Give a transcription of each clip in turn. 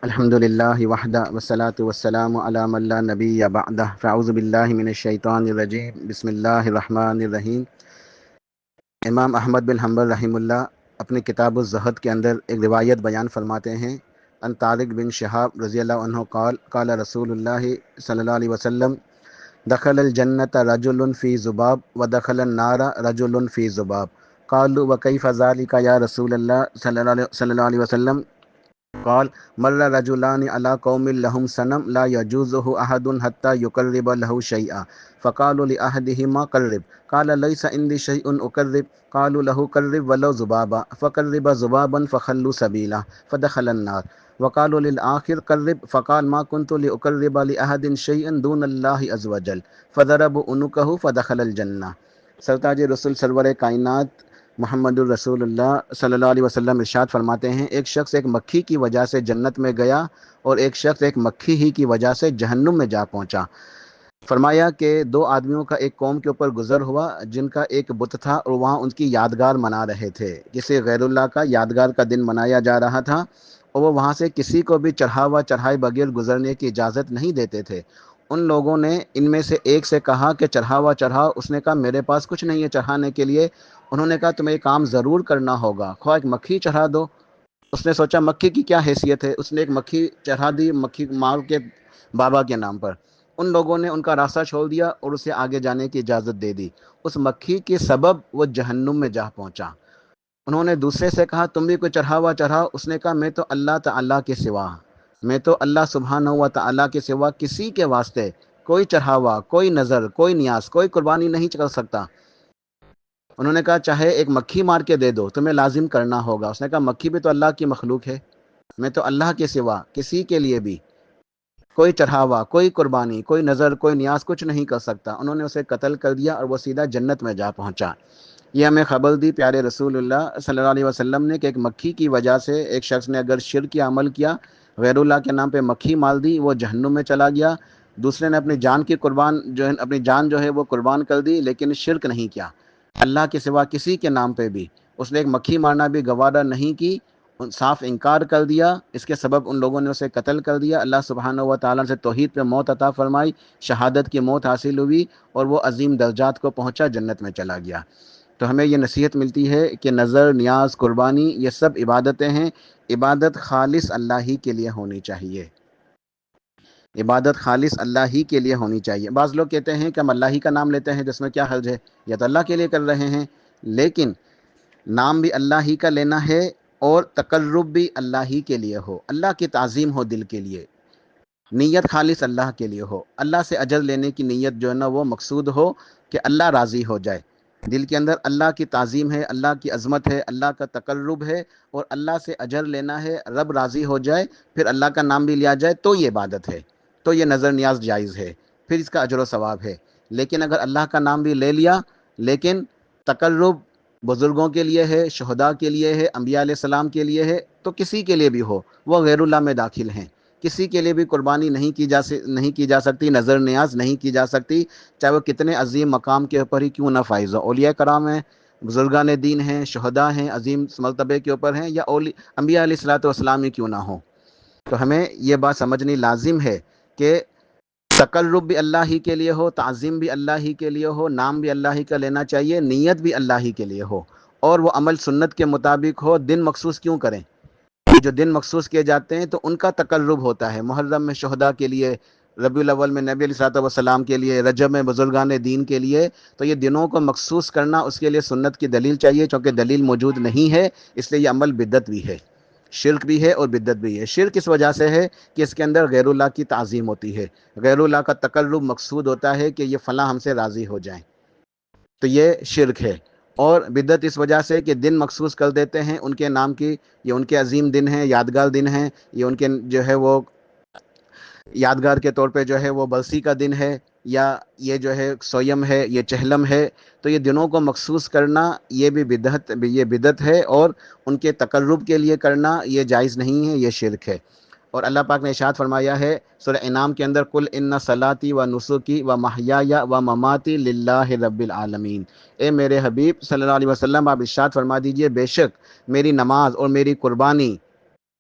الحمد للہ وحدہ والصلاة والسلام علی من لا نبی بعدہ فاعوذ باللہ من الشیطان الرجیم بسم اللہ الرحمن الرحیم۔ امام احمد بن حنبل رحمہ اللہ اپنی کتاب الزہد کے اندر ایک روایت بیان فرماتے ہیں، ان طارق بن شہاب رضی اللہ عنہ قال قال رسول اللہ صلی اللہ علیہ وسلم دخل الجنت رجل فی ذباب ودخل النار رجل فی ذباب قالوا وکیف ذلک یا رسول اللہ صلی اللہ علیہ وسلم قال مر رجلان على قوم لهم صنم لا يجوزه احد حتى يقرب له شيئا فقالوا لاحدهما قرب قال ليس عندي شيء اقرب قالوا له قرب ولو ذبابا فقرب ذبابا فخلوا سبيله فدخل النار وقالوا للآخر قرب فقال ما كنت لأقرب لأحد شيئا دون الله عز وجل فضرب عنقه فدخل الجنة۔ سرتاج رسول سرور کائنات محمد الرسول اللہ صلی اللہ علیہ وسلم ارشاد فرماتے ہیں، ایک شخص ایک مکھی کی وجہ سے جنت میں گیا اور ایک شخص ایک مکھی ہی کی وجہ سے جہنم میں جا پہنچا۔ فرمایا کہ دو آدمیوں کا ایک قوم کے اوپر گزر ہوا جن کا ایک بت تھا اور وہاں ان کی یادگار منا رہے تھے، کسی غیر اللہ کا یادگار کا دن منایا جا رہا تھا اور وہ وہاں سے کسی کو بھی چڑھاوا چڑھائے بغیر گزرنے کی اجازت نہیں دیتے تھے۔ ان لوگوں نے ان میں سے ایک سے کہا کہ چڑھاوا چڑھاؤ، اس نے کہا میرے پاس کچھ نہیں ہے چڑھانے کے لیے۔ انہوں نے کہا تمہیں یہ کام ضرور کرنا ہوگا، خواہ ایک مکھی چڑھا دو۔ اس نے سوچا مکھی کی کیا حیثیت ہے، اس نے ایک مکھی چڑھا دی، مکھی مار کے بابا کے نام پر۔ ان لوگوں نے ان کا راستہ چھوڑ دیا اور اسے آگے جانے کی اجازت دے دی۔ اس مکھی کے سبب وہ جہنم میں جا پہنچا۔ انہوں نے دوسرے سے کہا تم بھی کوئی چڑھاوا چڑھاؤ، اس نے کہا میں تو اللہ تعالیٰ کے سوا، میں تو اللہ سبحانہ و تعالیٰ کے سوا کسی کے واسطے کوئی چڑھاوا، کوئی نظر، کوئی نیاز، کوئی قربانی نہیں کر سکتا۔ انہوں نے کہا چاہے ایک مکھی مار کے دے دو، تمہیں لازم کرنا ہوگا۔ اس نے کہا مکھی بھی تو اللہ کی مخلوق ہے، میں تو اللہ کے سوا کسی کے لیے بھی کوئی چڑھاوا، کوئی قربانی، کوئی نظر، کوئی نیاز کچھ نہیں کر سکتا۔ انہوں نے اسے قتل کر دیا اور وہ سیدھا جنت میں جا پہنچا۔ یہ ہمیں خبر دی پیارے رسول اللہ صلی اللہ علیہ وسلم نے کہ ایک مکھی کی وجہ سے ایک شخص نے اگر شرک کی عمل کیا، غیر اللہ کے نام پہ مکھی مال دی، وہ جہنم میں چلا گیا۔ دوسرے نے اپنی جان کی قربان جو ہے اپنی جان جو ہے وہ قربان کر دی لیکن شرک نہیں کیا، اللہ کے سوا کسی کے نام پہ بھی اس نے ایک مکھی مارنا بھی گوارا نہیں کی، صاف انکار کر دیا۔ اس کے سبب ان لوگوں نے اسے قتل کر دیا۔ اللہ سبحانہ و تعالیٰ سے توحید پہ موت عطا فرمائی، شہادت کی موت حاصل ہوئی اور وہ عظیم درجات کو پہنچا، جنت میں چلا گیا۔ تو ہمیں یہ نصیحت ملتی ہے کہ نظر، نیاز، قربانی یہ سب عبادتیں ہیں، عبادت خالص اللہ ہی کے لیے ہونی چاہیے، عبادت خالص اللہ ہی کے لیے ہونی چاہیے۔ بعض لوگ کہتے ہیں کہ ہم اللہ ہی کا نام لیتے ہیں، جس میں کیا حرج ہے، یا تو اللہ کے لیے کر رہے ہیں، لیکن نام بھی اللہ ہی کا لینا ہے اور تقرب بھی اللہ ہی کے لیے ہو، اللہ کی تعظیم ہو دل کے لیے، نیت خالص اللہ کے لیے ہو، اللہ سے اجر لینے کی نیت جو ہے نا وہ مقصود ہو کہ اللہ راضی ہو جائے، دل کے اندر اللہ کی تعظیم ہے، اللہ کی عظمت ہے، اللہ کا تقرب ہے اور اللہ سے اجر لینا ہے، رب راضی ہو جائے، پھر اللہ کا نام بھی لیا جائے تو یہ عبادت ہے، تو یہ نظر نیاز جائز ہے، پھر اس کا اجر و ثواب ہے۔ لیکن اگر اللہ کا نام بھی لے لیا لیکن تقرب بزرگوں کے لیے ہے، شہداء کے لیے ہے، انبیاء علیہ السلام کے لیے ہے، تو کسی کے لیے بھی ہو وہ غیر اللہ میں داخل ہیں، کسی کے لیے بھی قربانی نہیں کی جا سکتی، نظر نیاز نہیں کی جا سکتی، چاہے وہ کتنے عظیم مقام کے اوپر ہی کیوں نہ فائز ہو، اولیاء کرام ہیں، بزرگان دین ہیں، شہداء ہیں، عظیم مرتبے کے اوپر ہیں، یا انبیاء علیہ الصلوۃ والسلام ہی کیوں نہ ہو۔ تو ہمیں یہ بات سمجھنی لازم ہے کہ تقرب بھی اللہ ہی کے لیے ہو، تعظیم بھی اللہ ہی کے لیے ہو، نام بھی اللہ ہی کا لینا چاہیے، نیت بھی اللہ ہی کے لیے ہو، اور وہ عمل سنت کے مطابق ہو۔ دن مخصوص کیوں کریں؟ جو دن مخصوص کیے جاتے ہیں تو ان کا تقرب ہوتا ہے، محرم میں شہداء کے لیے، ربیع الاول میں نبی علیہ الصلوۃ والسلام کے لیے، رجب میں بزرگان دین کے لیے، تو یہ دنوں کو مخصوص کرنا اس کے لیے سنت کی دلیل چاہیے، چونکہ دلیل موجود نہیں ہے اس لیے یہ عمل بدعت بھی ہے، شرک بھی ہے اور بدعت بھی ہے۔ شرک اس وجہ سے ہے کہ اس کے اندر غیر اللہ کی تعظیم ہوتی ہے، غیر اللہ کا تقرب مقصود ہوتا ہے کہ یہ فلاں ہم سے راضی ہو جائیں، تو یہ شرک ہے۔ اور بدعت اس وجہ سے کہ دن مخصوص کر دیتے ہیں ان کے نام کی، یہ ان کے عظیم دن ہیں، یادگار دن ہیں، یہ ان کے جو ہے وہ یادگار کے طور پہ جو ہے وہ برسی کا دن ہے، یا یہ جو ہے سویم ہے، یہ چہلم ہے، تو یہ دنوں کو مخصوص کرنا یہ بھی بدعت ہے، اور ان کے تقرب کے لیے کرنا یہ جائز نہیں ہے، یہ شرک ہے۔ اور اللہ پاک نے ارشاد فرمایا ہے سورہ انعام کے اندر قل ان صلاتی و نسکی و محیای و مماتی للہ رب العالمین، اے میرے حبیب صلی اللہ علیہ وسلم آپ ارشاد فرما دیجئے بے شک میری نماز اور میری قربانی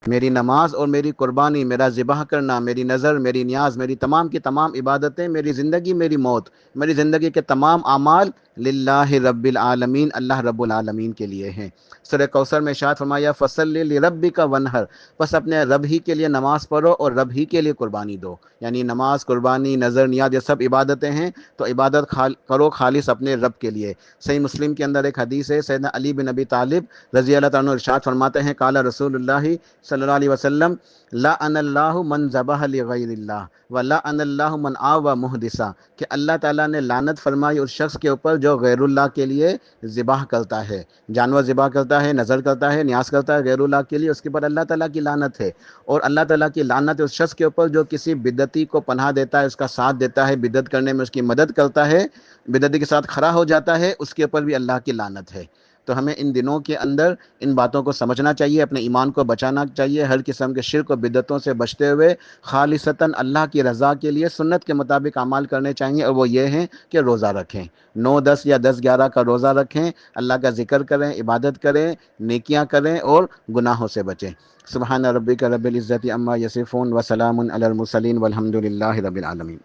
میری نماز اور میری قربانی، میرا ذبح کرنا، میری نظر، میری نیاز، میری تمام کی تمام عبادتیں، میری زندگی، میری موت، میری زندگی کے تمام اعمال للہ رب العالمین، اللہ رب العالمین کے لیے ہیں۔ سورہ کوثر میں ارشاد فرمایا فصلی لربک وانحر، بس اپنے رب ہی کے لیے نماز پڑھو اور رب ہی کے لیے قربانی دو۔ یعنی نماز، قربانی، نظر، نیاز، یہ سب عبادتیں ہیں، تو عبادت کرو خالص اپنے رب کے لیے۔ صحیح مسلم کے اندر ایک حدیث ہے، سیدنا علی بن ابی طالب رضی اللہ تعالیٰ عنہ ارشاد فرماتے ہیں قال رسول اللہ صلی اللہ علیہ وسلم لعن اللہ من ذبح لغیر اللہ ولعن اللہ من آوى محدثا، کہ اللہ تعالیٰ نے لعنت فرمائی اس شخص کے اوپر جو غیر اللہ کے لیے ذبح کرتا ہے، جانور ذبح کرتا ہے، نظر کرتا ہے، نیاز کرتا ہے غیر اللہ کے لیے، اس کے اوپر اللہ تعالیٰ کی لعنت ہے۔ اور اللہ تعالیٰ کی لعنت اس شخص کے اوپر جو کسی بدعتی کو پناہ دیتا ہے، اس کا ساتھ دیتا ہے، بدعت کرنے میں اس کی مدد کرتا ہے، بدعتی کے ساتھ کھڑا ہو جاتا ہے، اس کے اوپر بھی اللہ کی لعنت ہے۔ تو ہمیں ان دنوں کے اندر ان باتوں کو سمجھنا چاہیے، اپنے ایمان کو بچانا چاہیے، ہر قسم کے شرک و بدعتوں سے بچتے ہوئے خالصتاً اللہ کی رضا کے لیے سنت کے مطابق اعمال کرنے چاہیے، اور وہ یہ ہیں کہ روزہ رکھیں، 9، 10 یا 10، 11 کا روزہ رکھیں، اللہ کا ذکر کریں، عبادت کریں، نیکیاں کریں اور گناہوں سے بچیں۔ سبحان ربک رب العزت عما یصفون وسلام علی المرسلین والحمد للہ رب العالمین۔